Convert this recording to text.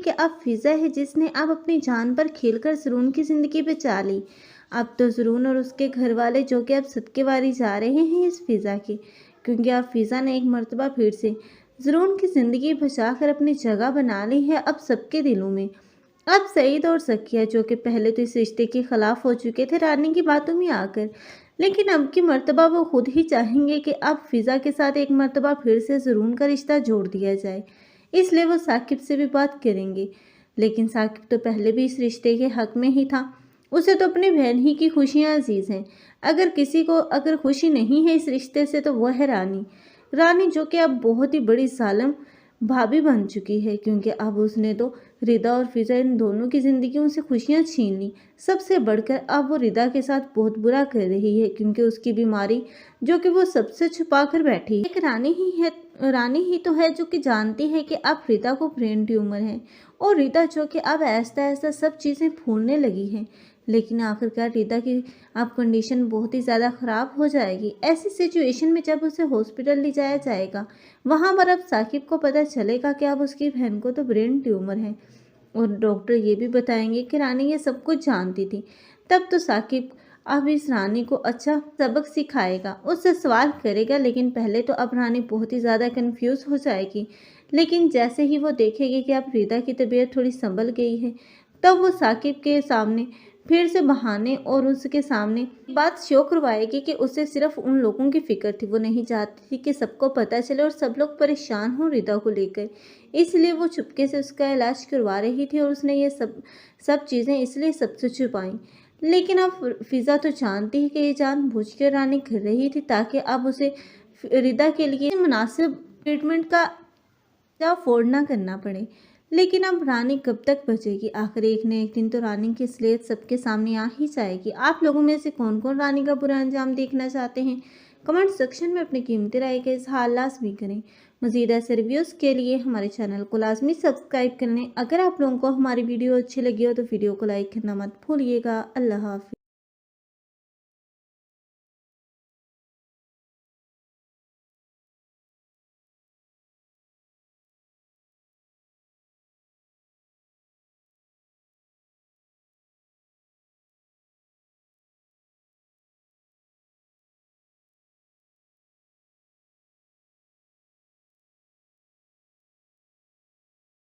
कि अब फिज़ा है जिसने अब अपनी जान पर खेलकर ज़रून की ज़िंदगी बचा ली। अब तो ज़रून और उसके घर वाले जो कि अब सदके वारी जा रहे हैं इस फिज़ा की, क्योंकि अब फिज़ा ने एक मर्तबा फिर से ज़रून की ज़िंदगी बचाकर अपनी जगह बना ली है अब सबके दिलों में। अब सईद और ज़किया जो कि पहले तो इस रिश्ते के खिलाफ हो चुके थे रानी की बातों में आकर, लेकिन अब की मर्तबा वो खुद ही चाहेंगे कि अब फिज़ा के साथ एक मर्तबा फिर से ज़रून का रिश्ता जोड़ दिया जाए। इसलिए वो साकिब से भी बात करेंगे। लेकिन साकिब तो पहले भी इस रिश्ते के हक में ही था। उसे तो अपनी बहन ही की खुशियाँ अजीज़ हैं। अगर किसी को अगर खुशी नहीं है इस रिश्ते से तो वह है रानी। रानी जो कि अब बहुत ही बड़ी ज़ालिम भाभी बन चुकी है, क्योंकि अब उसने तो रिदा और फिज़ा इन दोनों की ज़िंदगियों से खुशियाँ छीन ली। सबसे बढ़कर अब वो रिदा के साथ बहुत बुरा कर रही है, क्योंकि उसकी बीमारी जो कि वो सबसे छुपा कर बैठी है। एक रानी ही तो है जो कि जानती है कि अब रिदा को ब्रेन ट्यूमर है, और रिदा जो कि अब ऐसा ऐसा सब चीज़ें फूलने लगी हैं। लेकिन आखिरकार रिदा की अब कंडीशन बहुत ही ज़्यादा ख़राब हो जाएगी। ऐसी सिचुएशन में जब उसे हॉस्पिटल ले जाया जाएगा, वहाँ पर अब साकिब को पता चलेगा कि अब उसकी बहन को तो ब्रेन ट्यूमर है, और डॉक्टर ये भी बताएंगे कि रानी ये सब कुछ जानती थी। तब तो साकिब अब इस रानी को अच्छा सबक सिखाएगा, उससे सवाल करेगा। लेकिन पहले तो अब रानी बहुत ही ज़्यादा कंफ्यूज हो जाएगी। लेकिन जैसे ही वो देखेगी कि अब रिदा की तबीयत थोड़ी संभल गई है, तब वो साकिब के सामने फिर से बहाने और उसके सामने बात शो करवाएगी कि उसे सिर्फ उन लोगों की फिक्र थी। वो नहीं चाहती थी कि सबको पता चले और सब लोग परेशान हों रिदा को लेकर। इसलिए वो चुपके से उसका इलाज करवा रही थी, और उसने ये सब चीज़ें इसलिए सबसे छुपाई। लेकिन अब फिज़ा तो जानती है कि ये जानबूझकर रानी कर रही थी, ताकि अब उसे रिदा के लिए मुनासिब ट्रीटमेंट का अफोर्ड ना करना पड़े। लेकिन अब रानी कब तक बचेगी? आखिर एक न एक दिन तो रानी की असलियत सबके सामने आ ही जाएगी। आप लोगों में से कौन कौन रानी का बुरा अंजाम देखना चाहते हैं? कमेंट सेक्शन में अपनी कीमती राय का इज़हार लाज़मी करें। मज़ीद ऐसे रिव्यूज़ के लिए हमारे चैनल को लाजमी सब्सक्राइब कर लें। अगर आप लोगों को हमारी वीडियो अच्छी लगी हो तो वीडियो को लाइक करना मत भूलिएगा। अल्लाह हाफ़िज़।